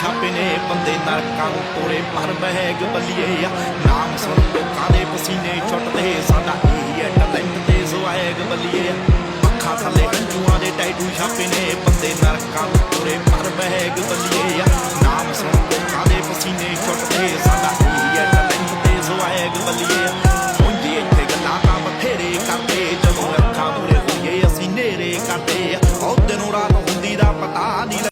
छापे ने बंदे नरकां नूं तोड़े पर बहग बल्लीए नाम सुन लोकां दे पसीने छुटदे साडा इही है टैलेंट ते स्वैग बल्लीए अखां थल्ले हंझूआं दे टैटू छापे ने बंदे नरकां नूं तोड़े पर बहग बल्लीए नाम सुन लोकां दे पसीने छुटदे साडा इही है टैलेंट ते स्वैग बल्लीए